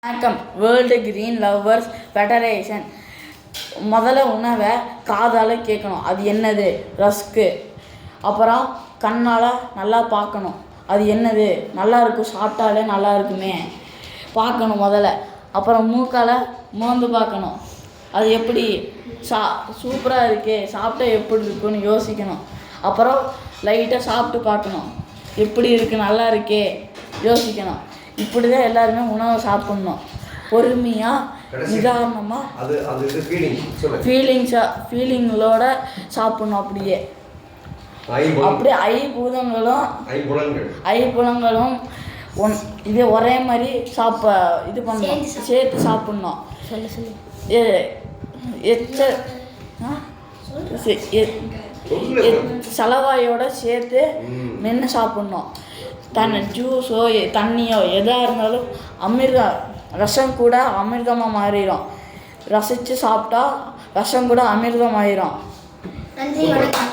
வணக்கம். World green lovers federation முதல்ல உணவை காதால் கேட்கணும். அது என்னது? ரஸ்க்கு. அப்புறம் கண்ணால் நல்லா பார்க்கணும். அது என்னது? நல்லா இருக்கும், சாப்பிட்டாலே நல்லா இருக்குமே, பார்க்கணும் முதல்ல. அப்புறம் மூக்கால் மோந்து பார்க்கணும். அது எப்படி சூப்பராக இருக்கே, சாப்பிட்டா எப்படி இருக்குன்னு யோசிக்கணும். அப்புறம் லைட்டாக சாப்பிட்டு பார்க்கணும், எப்படி இருக்குது, நல்லா இருக்கே யோசிக்கணும். இப்படி தான் எல்லாருமே உணவை சாப்பிட்ணும். பொறுமையாக நிதானமாக ஃபீலிங்களோட சாப்பிட்ணும். அப்படியே ஐம்புலங்களும் இதே ஒரே மாதிரி இது பண்ணணும், சேர்த்து சாப்பிட்ணும். சலவாயோட சேர்த்து மென்று சாப்பிட்ணும். ஜூஸோ தண்ணியோ எதாக இருந்தாலும் ரசம் கூட அமிர்தமாக மாறிடும். ரசித்து சாப்பிட்டா ரசம் கூட அமிர்தம் ஆயிரும். நன்றி, வணக்கம்.